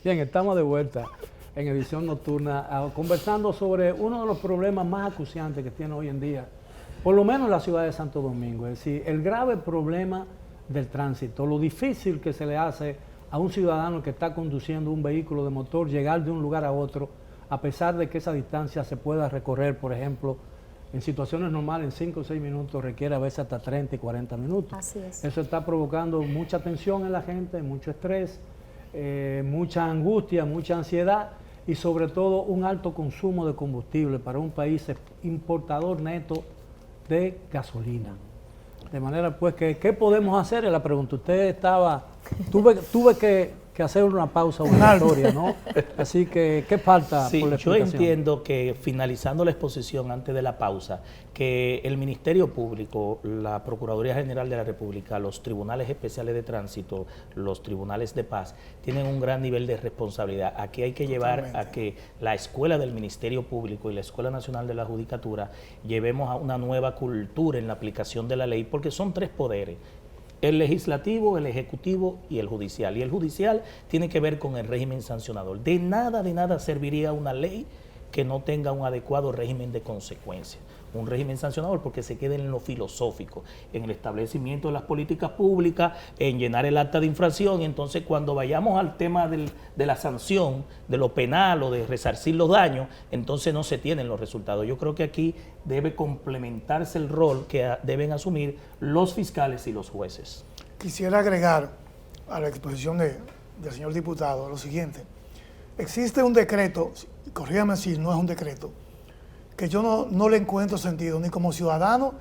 Bien, estamos de vuelta en edición nocturna conversando sobre uno de los problemas más acuciantes que tiene hoy en día, por lo menos la ciudad de Santo Domingo, es decir, el grave problema del tránsito, lo difícil que se le hace a un ciudadano que está conduciendo un vehículo de motor llegar de un lugar a otro, a pesar de que esa distancia se pueda recorrer, por ejemplo, en situaciones normales en 5 o 6 minutos, requiere a veces hasta 30 y 40 minutos. Así es. Eso está provocando mucha tensión en la gente, mucho estrés, mucha angustia, mucha ansiedad y sobre todo un alto consumo de combustible para un país importador neto de gasolina. De manera pues que, ¿qué podemos hacer? Es la pregunta. Usted estaba, tuve que hacer una pausa obligatoria, ¿no? Así que, ¿qué falta Sí, por la yo explicación? entiendo que finalizando la exposición antes de la pausa, que el Ministerio Público, la Procuraduría General de la República, los tribunales especiales de tránsito, los tribunales de paz, tienen un gran nivel de responsabilidad. Aquí hay que llevar a que la escuela del Ministerio Público y la Escuela Nacional de la Judicatura llevemos a una nueva cultura en la aplicación de la ley, porque son 3 poderes: el legislativo, el ejecutivo y el judicial. Y el judicial tiene que ver con el régimen sancionador. De nada serviría una ley que no tenga un adecuado régimen de consecuencias. Un régimen sancionador porque se queda en lo filosófico, en el establecimiento de las políticas públicas, en llenar el acta de infracción. Y entonces cuando vayamos al tema de la sanción, de lo penal o de resarcir los daños, entonces no se tienen los resultados. Yo creo que aquí debe complementarse el rol que deben asumir los fiscales y los jueces. Quisiera agregar a la exposición del señor diputado lo siguiente. Existe un decreto, corrígame si no es un decreto, que yo no le encuentro sentido, ni como ciudadano,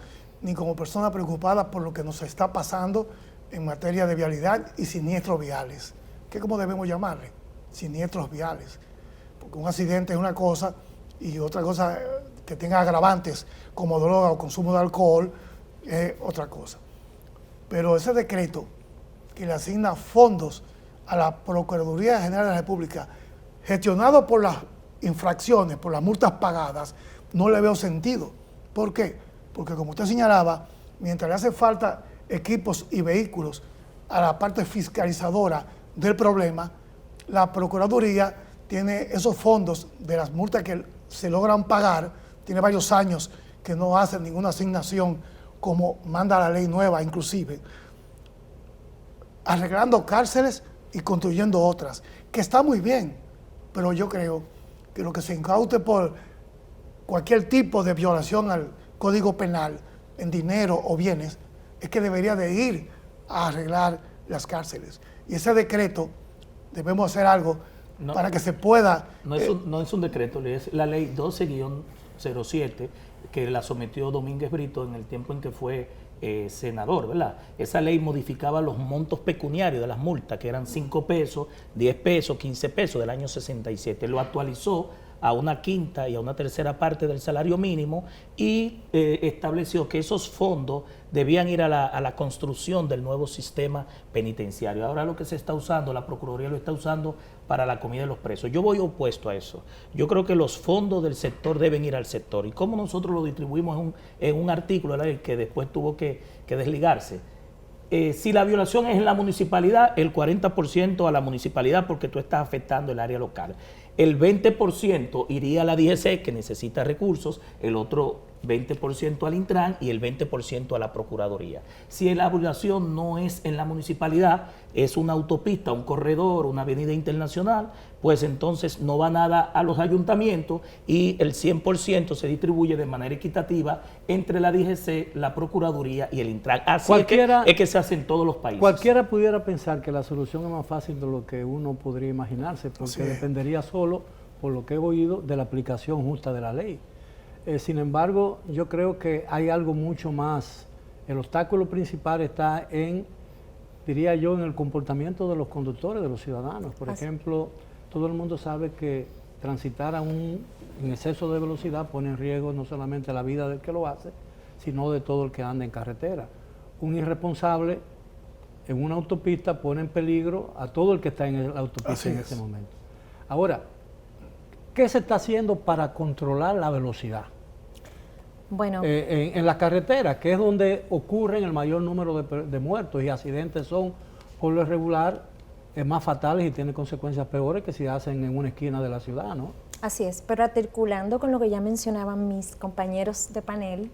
ni como persona preocupada por lo que nos está pasando en materia de vialidad y siniestros viales. ¿Qué cómo debemos llamarle? Siniestros viales. Porque un accidente es una cosa y otra cosa que tenga agravantes como droga o consumo de alcohol es otra cosa. Pero ese decreto que le asigna fondos a la Procuraduría General de la República, gestionado por las infracciones, por las multas pagadas, no le veo sentido. ¿Por qué? Porque como usted señalaba, mientras le hace falta equipos y vehículos a la parte fiscalizadora del problema, la Procuraduría tiene esos fondos de las multas que se logran pagar, tiene varios años que no hacen ninguna asignación como manda la ley nueva inclusive, arreglando cárceles y construyendo otras, que está muy bien, pero yo creo que lo que se incaute por cualquier tipo de violación al Código Penal en dinero o bienes, es que debería de ir a arreglar las cárceles. Y ese decreto, debemos hacer algo para que se pueda... No es un decreto, es la ley 12-07 que la sometió Domínguez Brito en el tiempo en que fue senador, ¿verdad? Esa ley modificaba los montos pecuniarios de las multas, que eran 5 pesos, 10 pesos, 15 pesos del año 67. Lo actualizó a una quinta y a una tercera parte del salario mínimo y estableció que esos fondos debían ir a la construcción del nuevo sistema penitenciario. Ahora lo que se está usando, la Procuraduría lo está usando para la comida de los presos. Yo voy opuesto a eso. Yo creo que los fondos del sector deben ir al sector. ¿Y cómo nosotros lo distribuimos en un artículo de la ley que después tuvo que desligarse? Si la violación es en la municipalidad, el 40% a la municipalidad porque tú estás afectando el área local. El 20% iría a la DGC, que necesita recursos, el otro 20% al Intran y el 20% a la Procuraduría. Si la violación no es en la municipalidad, es una autopista, un corredor, una avenida internacional, pues entonces no va nada a los ayuntamientos y el 100% se distribuye de manera equitativa entre la DGC, la Procuraduría y el Intran. Así es que se hace en todos los países. Cualquiera pudiera pensar que la solución es más fácil de lo que uno podría imaginarse, porque dependería solo, por lo que he oído, de la aplicación justa de la ley. Sin embargo, yo creo que hay algo mucho más. El obstáculo principal está diría yo, en el comportamiento de los conductores, de los ciudadanos. Por ejemplo, todo el mundo sabe que transitar en exceso de velocidad pone en riesgo no solamente la vida del que lo hace, sino de todo el que anda en carretera. Un irresponsable en una autopista pone en peligro a todo el que está en la autopista en ese momento. Ahora, ¿qué se está haciendo para controlar la velocidad? Bueno, en las carreteras, que es donde ocurren el mayor número de muertos y accidentes, son por lo regular más fatales y tienen consecuencias peores que si hacen en una esquina de la ciudad, ¿no? Así es, pero articulando con lo que ya mencionaban mis compañeros de panel,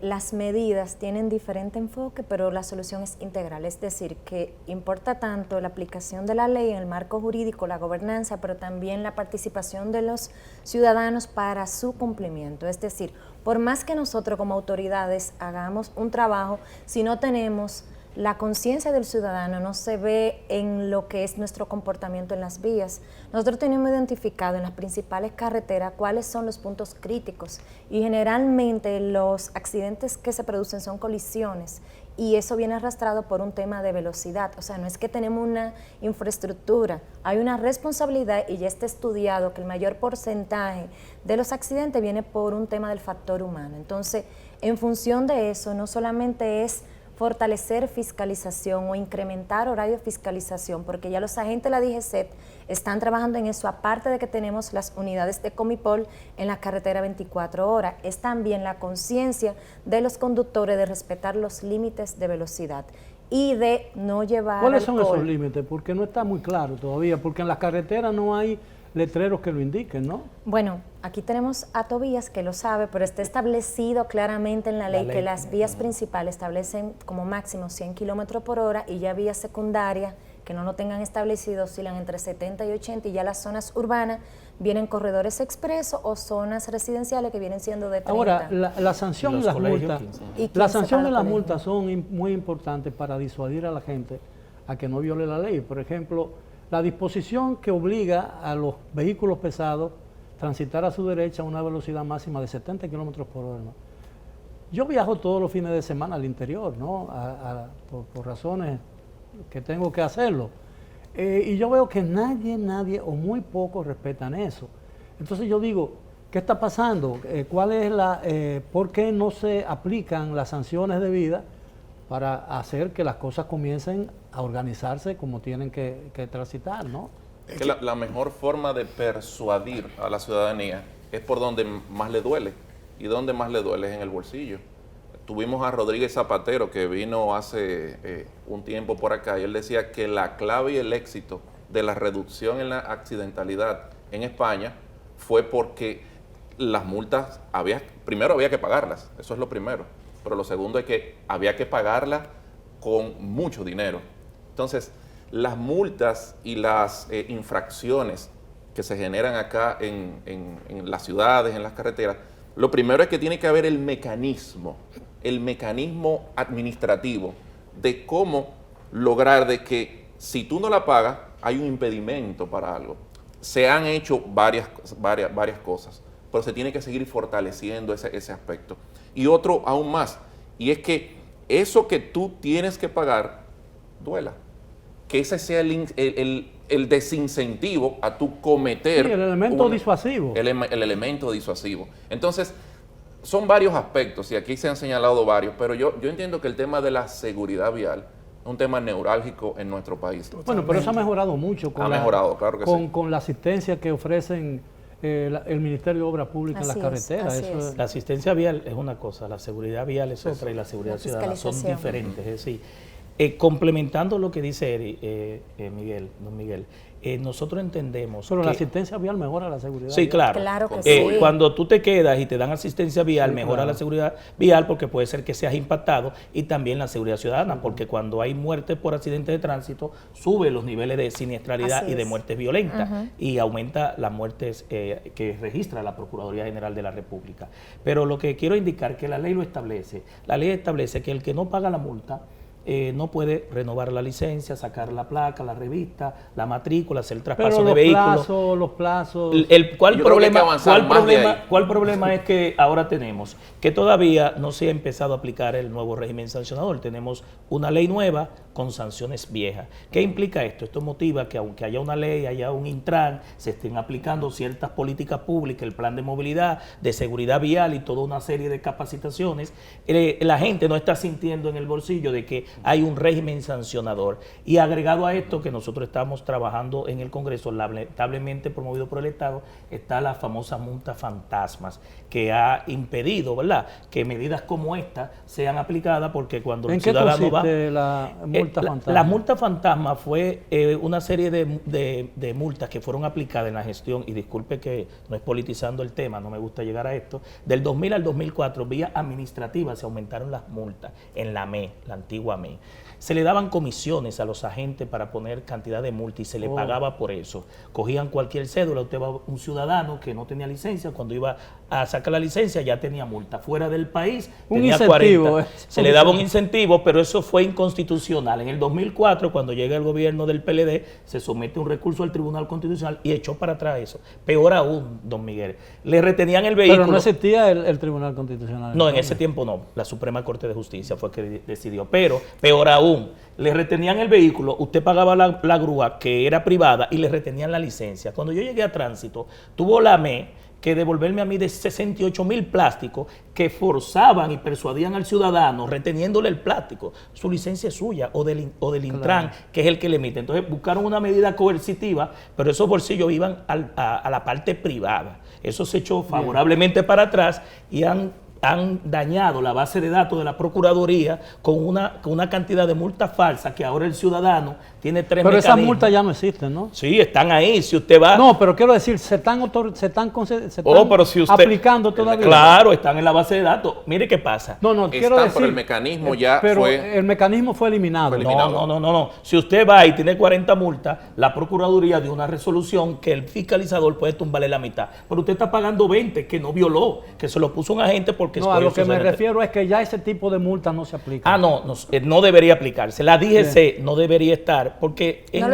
las medidas tienen diferente enfoque, pero la solución es integral, es decir, que importa tanto la aplicación de la ley en el marco jurídico, la gobernanza, pero también la participación de los ciudadanos para su cumplimiento. Es decir, por más que nosotros como autoridades hagamos un trabajo, si no tenemos la conciencia del ciudadano, no se ve en lo que es nuestro comportamiento en las vías. Nosotros tenemos identificado en las principales carreteras cuáles son los puntos críticos y generalmente los accidentes que se producen son colisiones y eso viene arrastrado por un tema de velocidad. O sea, no es que tenemos una infraestructura, hay una responsabilidad y ya está estudiado que el mayor porcentaje de los accidentes viene por un tema del factor humano. Entonces, en función de eso, no solamente es fortalecer fiscalización o incrementar horario de fiscalización, porque ya los agentes de la DGCET están trabajando en eso, aparte de que tenemos las unidades de Comipol en la carretera 24 horas, es también la conciencia de los conductores de respetar los límites de velocidad y de no llevar ¿Cuáles son alcohol. esos límites? Porque no está muy claro todavía, porque en las carreteras no hay letreros que lo indiquen, ¿no? Bueno, aquí tenemos a Tobías que lo sabe, pero está establecido claramente en la ley que las vías principales establecen como máximo 100 kilómetros por hora y ya vías secundarias que no lo tengan establecido oscilan entre 70 y 80 y ya las zonas urbanas vienen corredores expresos o zonas residenciales que vienen siendo de 30. Ahora, la sanción y las multas, ¿Y la 15 sanción para y las colegio? multas son muy importantes para disuadir a la gente a que no viole la ley. Por ejemplo, la disposición que obliga a los vehículos pesados a transitar a su derecha a una velocidad máxima de 70 kilómetros por hora, ¿no? Yo viajo todos los fines de semana al interior, ¿no? Por razones que tengo que hacerlo. Y yo veo que nadie o muy pocos respetan eso. Entonces yo digo, ¿qué está pasando? ¿Por qué no se aplican las sanciones debidas para hacer que las cosas comiencen a organizarse como tienen que transitar, ¿no? Es que la mejor forma de persuadir a la ciudadanía es por donde más le duele. Y donde más le duele es en el bolsillo. Tuvimos a Rodríguez Zapatero que vino hace un tiempo por acá y él decía que la clave y el éxito de la reducción en la accidentalidad en España fue porque las multas primero había que pagarlas, eso es lo primero, pero lo segundo es que había que pagarlas con mucho dinero. Entonces, las multas y las infracciones que se generan acá en las ciudades, en las carreteras, lo primero es que tiene que haber el mecanismo administrativo de cómo lograr de que si tú no la pagas, hay un impedimento para algo. Se han hecho varias cosas, pero se tiene que seguir fortaleciendo ese aspecto. Y otro aún más, y es que eso que tú tienes que pagar, duela. Que ese sea el desincentivo a tu cometer. Sí, el elemento disuasivo. El elemento disuasivo. Entonces, son varios aspectos, y aquí se han señalado varios, pero yo entiendo que el tema de la seguridad vial es un tema neurálgico en nuestro país. Bueno, pero eso ha mejorado mucho Claro que sí. con la asistencia que ofrecen el Ministerio de Obras Públicas en las carreteras. así es. La asistencia vial es una cosa, la seguridad vial es otra y la seguridad ciudadana son fiscalización. diferentes. Es decir, complementando lo que dice don Miguel, nosotros entendemos Pero que la asistencia vial mejora la seguridad. sí, vial. claro. Claro que sí. Cuando tú te quedas y te dan asistencia vial, Sí, mejora claro. la seguridad vial porque puede ser que seas impactado y también la seguridad ciudadana, porque cuando hay muertes por accidentes de tránsito, sube los niveles de siniestralidad Así y de es. muertes violentas y aumenta las muertes que registra la Procuraduría General de la República. Pero lo que quiero indicar que la ley lo establece. La ley establece que el que no paga la multa no puede renovar la licencia, sacar la placa, la revista, la matrícula, hacer el traspaso Pero de vehículos. los plazos. ¿Cuál Yo creo que hay que avanzar más de ahí. ¿Cuál problema es que ahora tenemos? Que todavía no se ha empezado a aplicar el nuevo régimen sancionador. Tenemos una ley nueva con sanciones viejas. ¿Qué implica esto? Esto motiva que aunque haya una ley, haya un Intran, se estén aplicando ciertas políticas públicas, el plan de movilidad, de seguridad vial y toda una serie de capacitaciones. La gente no está sintiendo en el bolsillo de que hay un régimen sancionador. Y agregado a esto, que nosotros estamos trabajando en el Congreso, lamentablemente promovido por el Estado, está la famosa multa fantasmas, que ha impedido, ¿verdad?, que medidas como esta sean aplicadas, porque cuando el ciudadano va... ¿En qué consiste la multa fantasma? La multa fantasma fue una serie de multas que fueron aplicadas en la gestión, y disculpe que no es politizando el tema, no me gusta llegar a esto, del 2000 al 2004, vía administrativa se aumentaron las multas en la ME, la antigua ME. Se le daban comisiones a los agentes para poner cantidad de multa y se le pagaba por eso. Cogían cualquier cédula, usted va un ciudadano que no tenía licencia, cuando iba a sacar la licencia ya tenía multa. Fuera del país tenía 40. Se le daba un incentivo, pero eso fue inconstitucional. En el 2004, cuando llega el gobierno del PLD, se somete un recurso al Tribunal Constitucional y echó para atrás eso. Peor aún, don Miguel, le retenían el vehículo. Pero no existía el Tribunal Constitucional. No, en ese tiempo no. La Suprema Corte de Justicia fue que decidió. Pero, peor aún, le retenían el vehículo, usted pagaba la grúa, que era privada, y le retenían la licencia. Cuando yo llegué a tránsito, tuvo la ME que devolverme a mí de 68,000 plásticos que forzaban y persuadían al ciudadano reteniéndole el plástico. Su licencia es suya o del Intran, que es el que le emite. Entonces buscaron una medida coercitiva, pero esos bolsillos iban a la parte privada. Eso se echó favorablemente para atrás y han dañado la base de datos de la Procuraduría con una cantidad de multas falsas que ahora el ciudadano tiene 3 Pero mecanismos. esas multas ya no existen, ¿no? Sí, están ahí. Si usted va... No, pero quiero decir, se están pero si usted, aplicando todavía. Claro, están en la base de datos. Mire qué pasa. No, quiero decir... Pero el mecanismo ya pero fue... el mecanismo fue eliminado. No. Si usted va y tiene 40 multas, la Procuraduría dio una resolución que el fiscalizador puede tumbarle la mitad. Pero usted está pagando 20 que no violó, que se lo puso un agente porque... No, a lo que me refiero es que ya ese tipo de multas no se aplican. No debería aplicarse. La DGC no debería estar, porque en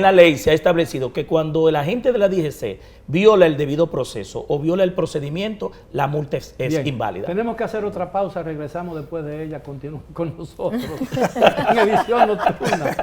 la ley se ha establecido que cuando el agente de la DGC viola el debido proceso o viola el procedimiento, la multa es inválida. Tenemos que hacer otra pausa, regresamos después de ella, continúen con nosotros en edición nocturna.